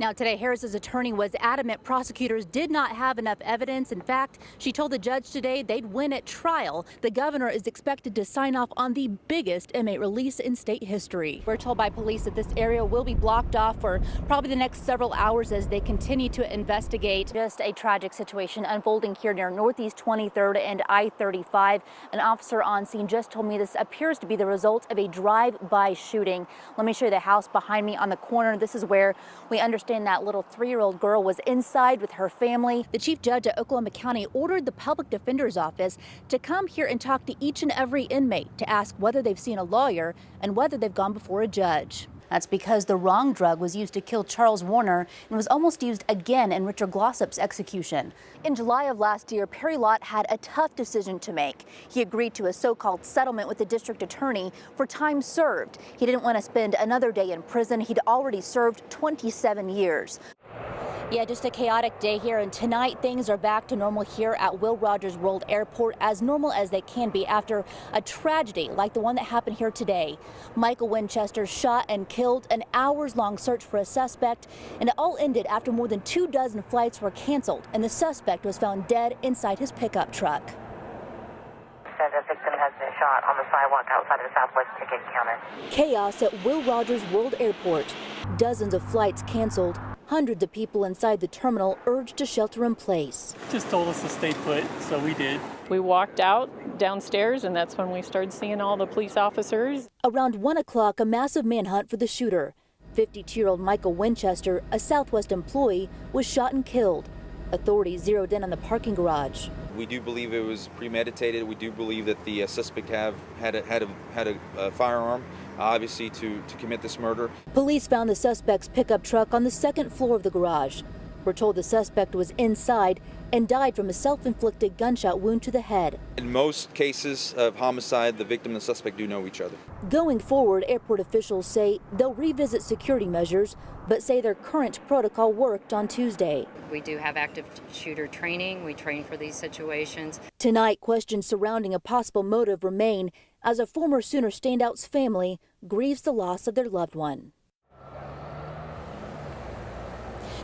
Now today, Harris's attorney was adamant prosecutors did not have enough evidence. In fact, she told the judge today they'd win at trial. The governor is expected to sign off on the biggest inmate release in state history. We're told by police that this area will be blocked off for probably the next several hours as they continue to investigate. Just a tragic situation unfolding here near Northeast 23rd and I-35. An officer on scene just told me this appears to be the result of a drive-by shooting. Let me show you the house behind me on the corner. This is where we understand that little 3-year-old girl was inside with her family. The chief judge at Oklahoma County ordered the public defender's office to come here and talk to each and every inmate to ask whether they've seen a lawyer and whether they've gone before a judge. That's because the wrong drug was used to kill Charles Warner and was almost used again in Richard Glossop's execution. In July of last year, Perry Lott had a tough decision to make. He agreed to a so-called settlement with the district attorney for time served. He didn't want to spend another day in prison. He'd already served 27 years. Yeah, just a chaotic day here, and tonight things are back to normal here at Will Rogers World Airport, as normal as they can be after a tragedy like the one that happened here today. Michael Winchester shot and killed, an hours-long search for a suspect, and it all ended after more than 24 flights were canceled, and the suspect was found dead inside his pickup truck. Said the victim has been shot on the sidewalk outside of the Southwest ticket counter. Chaos at Will Rogers World Airport. Dozens of flights canceled. Hundreds of people inside the terminal urged to shelter in place. Just told us to stay put, so we did. We walked out downstairs, and that's when we started seeing all the police officers. Around 1 o'clock, a massive manhunt for the shooter. 52-year-old Michael Winchester, a Southwest employee, was shot and killed. Authorities zeroed in on the parking garage. We do believe it was premeditated. We do believe that the suspect had a firearm, obviously, to commit this murder. Police found the suspect's pickup truck on the second floor of the garage. We're told the suspect was inside and died from a self-inflicted gunshot wound to the head. In most cases of homicide, the victim and the suspect do know each other. Going forward, airport officials say they'll revisit security measures, but say their current protocol worked on Tuesday. We do have active shooter training. We train for these situations. Tonight, questions surrounding a possible motive remain as a former Sooner standout's family grieves the loss of their loved one.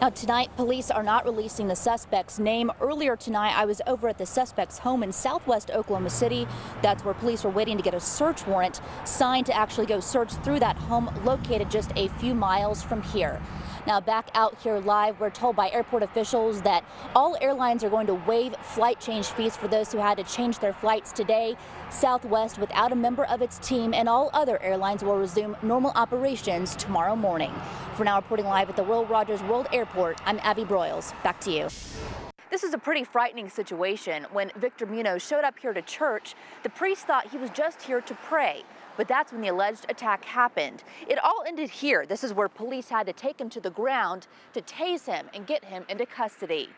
Now tonight, police are not releasing the suspect's name. Earlier tonight, I was over at the suspect's home in southwest Oklahoma City. That's where police were waiting to get a search warrant signed to actually go search through that home located just a few miles from here. Now back out here live, we're told by airport officials that all airlines are going to waive flight change fees for those who had to change their flights today. Southwest without a member of its team, and all other airlines will resume normal operations tomorrow morning. For now, reporting live at the Will Rogers World Airport, I'm Abby Broyles. Back to you. This is a pretty frightening situation. When Victor Munoz showed up here to church, the priest thought he was just here to pray. But that's when the alleged attack happened. It all ended here. This is where police had to take him to the ground to tase him and get him into custody.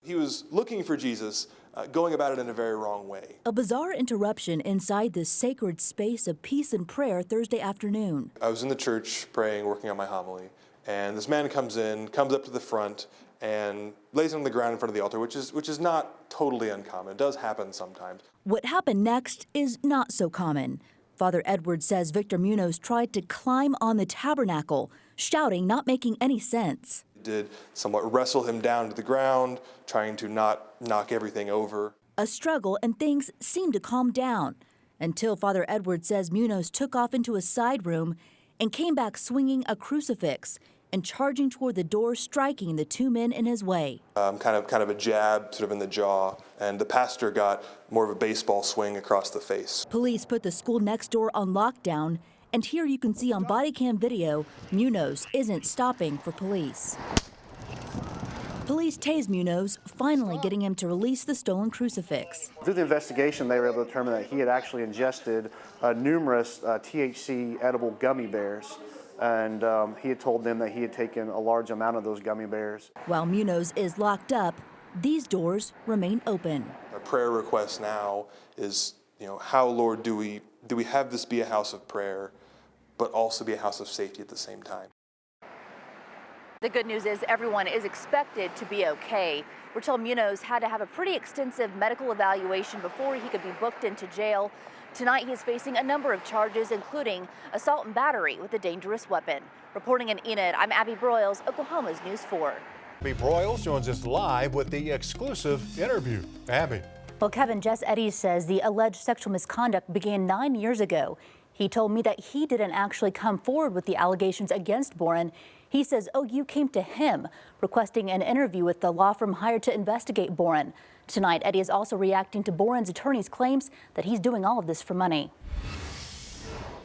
He was looking for Jesus, going about it in a very wrong way. A bizarre interruption inside this sacred space of peace and prayer Thursday afternoon. I was in the church praying, working on my homily, and this man comes up to the front, and lays on the ground in front of the altar, which is not totally uncommon. It does happen sometimes. What happened next is not so common. Father Edwards says Victor Munoz tried to climb on the tabernacle, shouting, not making any sense. He did somewhat wrestle him down to the ground, trying to not knock everything over. A struggle, and things seemed to calm down until Father Edwards says Munoz took off into a side room and came back swinging a crucifix and charging toward the door, striking the two men in his way. Kind of a jab sort of in the jaw, and the pastor got more of a baseball swing across the face. Police put the school next door on lockdown, and here you can see on body cam video, Munoz isn't stopping for police. Police tased Munoz, finally getting him to release the stolen crucifix. Through the investigation, they were able to determine that he had actually ingested numerous THC edible gummy bears. And he had told them that he had taken a large amount of those gummy bears. While Munoz is locked up, these doors remain open. Our prayer request now is, how, Lord, do we have this be a house of prayer, but also be a house of safety at the same time? The good news is everyone is expected to be okay. Raquel Munoz had to have a pretty extensive medical evaluation before he could be booked into jail. Tonight he is facing a number of charges, including assault and battery with a dangerous weapon. Reporting in Enid, I'm Abby Broyles, Oklahoma's News 4. Abby Broyles joins us live with the exclusive interview. Abby. Well, Kevin, Jess Eddy says the alleged sexual misconduct began 9 years ago. He told me that he didn't actually come forward with the allegations against Boren. He says OU came to him requesting an interview with the law firm hired to investigate Boren. Tonight, Eddy is also reacting to Boren's attorney's claims that he's doing all of this for money.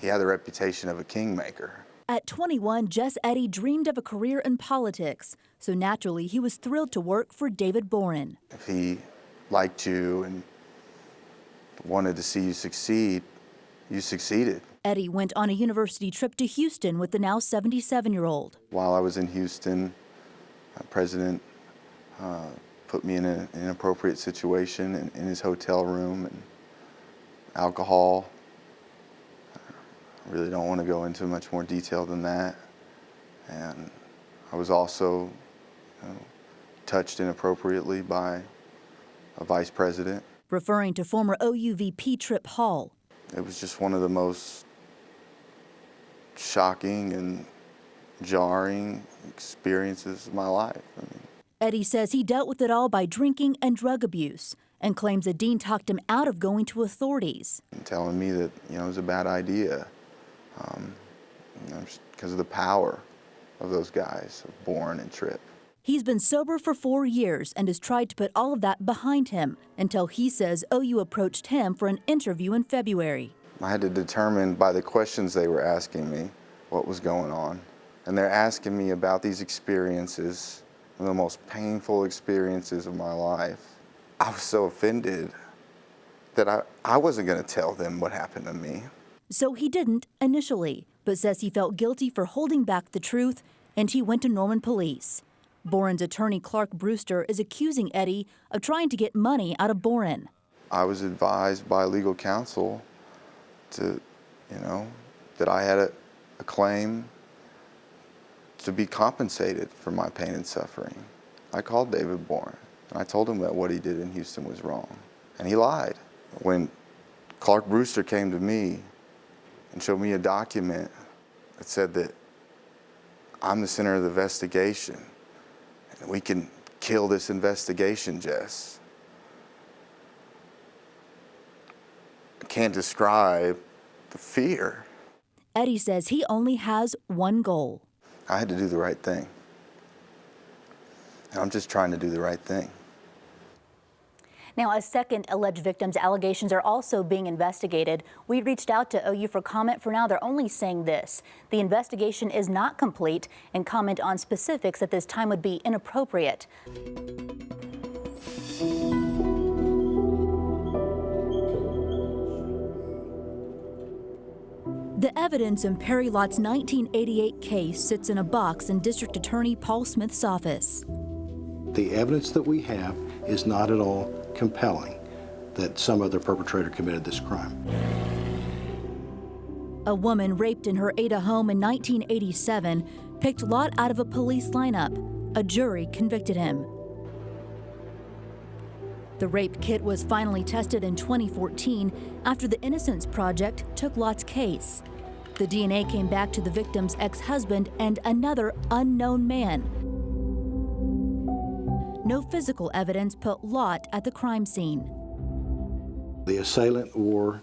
He had the reputation of a kingmaker. At 21, Jess Eddy dreamed of a career in politics, so naturally he was thrilled to work for David Boren. If he liked you and wanted to see you succeed, you succeeded. Eddy went on a university trip to Houston with the now 77-year-old. While I was in Houston, President put me in an inappropriate situation in his hotel room, and alcohol. I really don't want to go into much more detail than that. And I was also touched inappropriately by a vice president. Referring to former OU VP Trip Hall. It was just one of the most shocking and jarring experiences of my life. Eddy says he dealt with it all by drinking and drug abuse, and claims a dean talked him out of going to authorities. Telling me that it was a bad idea, because of the power of those guys, Boren and Tripp. He's been sober for 4 years and has tried to put all of that behind him until he says OU approached him for an interview in February. I had to determine by the questions they were asking me what was going on. And they're asking me about these experiences, the most painful experiences of my life. I was so offended that I wasn't going to tell them what happened to me. So he didn't initially, but says he felt guilty for holding back the truth, and he went to Norman Police. Boren's attorney Clark Brewster is accusing Eddy of trying to get money out of Boren. I was advised by legal counsel to, that I had a claim to be compensated for my pain and suffering. I called David Boren, and I told him that what he did in Houston was wrong, and he lied. When Clark Brewster came to me and showed me a document that said that I'm the center of the investigation, and we can kill this investigation, Jess. I can't describe the fear. Eddy says he only has one goal. I had to do the right thing. And I'm just trying to do the right thing. Now, a second alleged victim's allegations are also being investigated. We reached out to OU for comment. For now, they're only saying this: the investigation is not complete, and comment on specifics at this time would be inappropriate. The evidence in Perry Lott's 1988 case sits in a box in District Attorney Paul Smith's office. The evidence that we have is not at all compelling that some other perpetrator committed this crime. A woman raped in her Ada home in 1987 picked Lott out of a police lineup. A jury convicted him. The rape kit was finally tested in 2014 after the Innocence Project took Lott's case. The DNA came back to the victim's ex-husband and another unknown man. No physical evidence put Lott at the crime scene. The assailant wore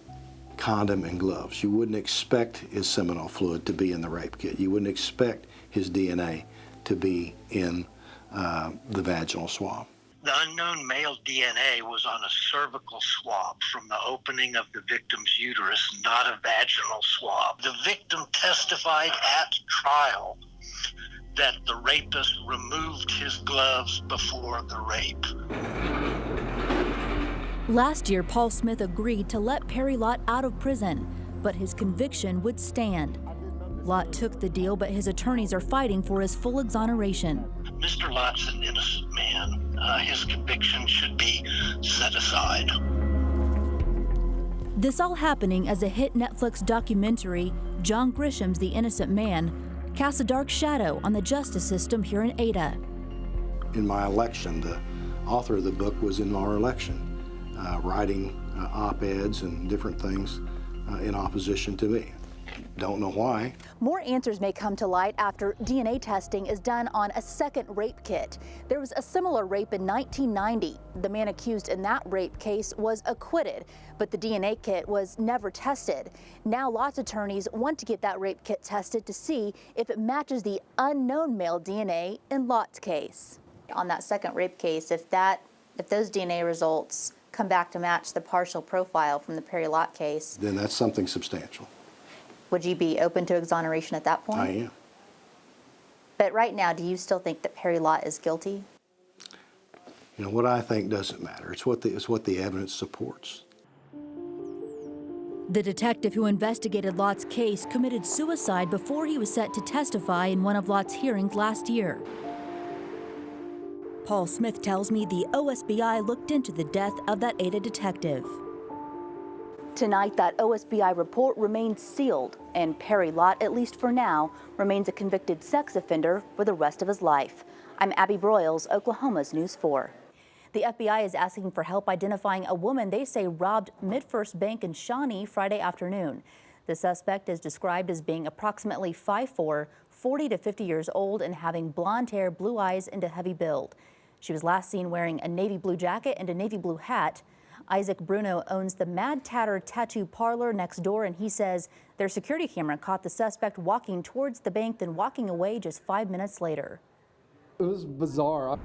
condom and gloves. You wouldn't expect his seminal fluid to be in the rape kit. You wouldn't expect his DNA to be in the vaginal swab. The unknown male DNA was on a cervical swab from the opening of the victim's uterus, not a vaginal swab. The victim testified at trial that the rapist removed his gloves before the rape. Last year, Paul Smith agreed to let Perry Lott out of prison, but his conviction would stand. Lott took the deal, but his attorneys are fighting for his full exoneration. Mr. Lott's an innocent man. His conviction should be set aside. This all happening as a hit Netflix documentary, John Grisham's The Innocent Man, casts a dark shadow on the justice system here in Ada. In my election, the author of the book was in our election, writing op-eds and different things in opposition to me. Don't know why. More answers may come to light after DNA testing is done on a second rape kit. There was a similar rape in 1990. The man accused in that rape case was acquitted, but the DNA kit was never tested. Now Lott's attorneys want to get that rape kit tested to see if it matches the unknown male DNA in Lott's case. On that second rape case, if those DNA results come back to match the partial profile from the Perry Lott case, Then that's something substantial. would you be open to exoneration at that point? I am. But right now, do you still think that Perry Lott is guilty? You know, what I think doesn't matter. It's what the evidence supports. The detective who investigated Lott's case committed suicide before he was set to testify in one of Lott's hearings last year. Paul Smith tells me the OSBI looked into the death of that Ada detective. Tonight, that OSBI report remains sealed, and Perry Lott, at least for now, remains a convicted sex offender for the rest of his life. I'm Abby Broyles, Oklahoma's News 4. The FBI is asking for help identifying a woman they say robbed MidFirst Bank in Shawnee Friday afternoon. The suspect is described as being approximately 5'4", 40 to 50 years old, and having blonde hair, blue eyes, and a heavy build. She was last seen wearing a navy blue jacket and a navy blue hat. Isaac Bruno owns the Mad Tatter Tattoo Parlor next door, and he says their security camera caught the suspect walking towards the bank, then walking away just 5 minutes later. It was bizarre.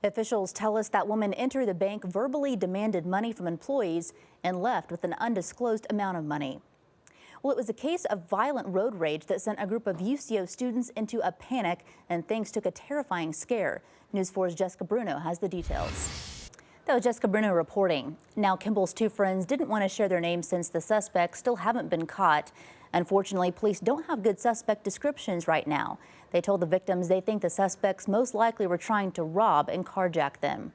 Officials tell us that woman entered the bank, verbally demanded money from employees, and left with an undisclosed amount of money. Well, it was a case of violent road rage that sent a group of UCO students into a panic, and things took a terrifying scare. News 4's Jessica Bruno has the details. That was Jessica Bruno reporting. Now, Kimball's two friends didn't want to share their names since the suspects still haven't been caught. Unfortunately, police don't have good suspect descriptions right now. They told the victims they think the suspects most likely were trying to rob and carjack them.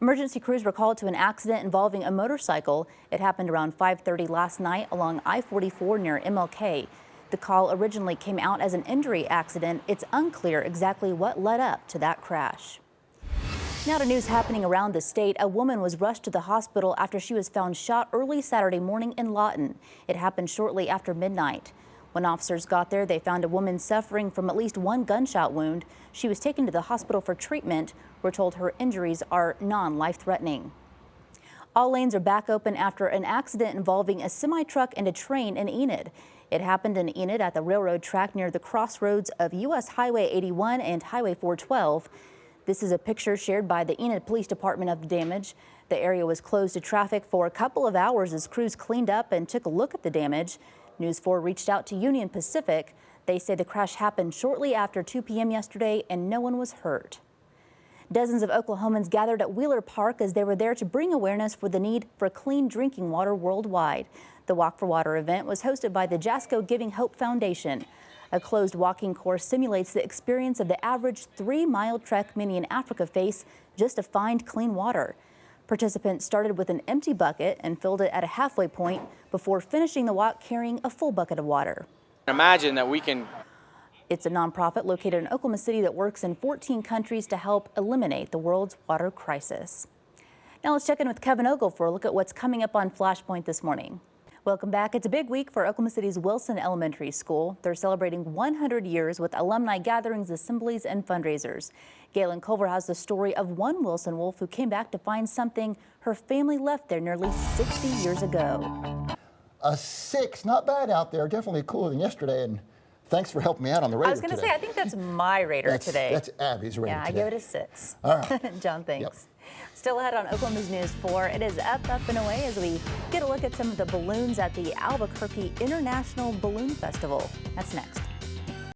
Emergency crews were called to an accident involving a motorcycle. It happened around 5:30 last night along I-44 near MLK. The call originally came out as an injury accident. It's unclear exactly what led up to that crash. Now to news happening around the state. A woman was rushed to the hospital after she was found shot early Saturday morning in Lawton. It happened shortly after midnight. When officers got there, they found a woman suffering from at least one gunshot wound. She was taken to the hospital for treatment. We're told her injuries are non-life-threatening. All lanes are back open after an accident involving a semi-truck and a train in Enid. It happened in Enid at the railroad track near the crossroads of U.S. Highway 81 and Highway 412. This is a picture shared by the Enid Police Department of the damage. The area was closed to traffic for a couple of hours as crews cleaned up and took a look at the damage. News 4 reached out to Union Pacific. They say the crash happened shortly after 2 p.m. yesterday and no one was hurt. Dozens of Oklahomans gathered at Wheeler Park as they were there to bring awareness for the need for clean drinking water worldwide. The Walk for Water event was hosted by the Jasco Giving Hope Foundation. A closed walking course simulates the experience of the average 3-mile trek many in Africa face just to find clean water. Participants started with an empty bucket and filled it at a halfway point before finishing the walk carrying a full bucket of water. Imagine that we can. It's a nonprofit located in Oklahoma City that works in 14 countries to help eliminate the world's water crisis. Now let's check in with Kevin Ogle for a look at what's coming up on Flashpoint this morning. Welcome back. It's a big week for Oklahoma City's Wilson Elementary School. They're celebrating 100 years with alumni gatherings, assemblies, and fundraisers. Galen Culver has the story of one Wilson Wolf who came back to find something her family left there nearly 60 years ago. A 6, not bad out there. Definitely cooler than yesterday. And thanks for helping me out on the Raider. I was going to say, I think that's my Raider today. That's Abby's Raider today. I give it a 6. All right. John, thanks. Yep. Still ahead on Oklahoma's News 4, it is up, and away as we get a look at some of the balloons at the Albuquerque International Balloon Festival. That's next.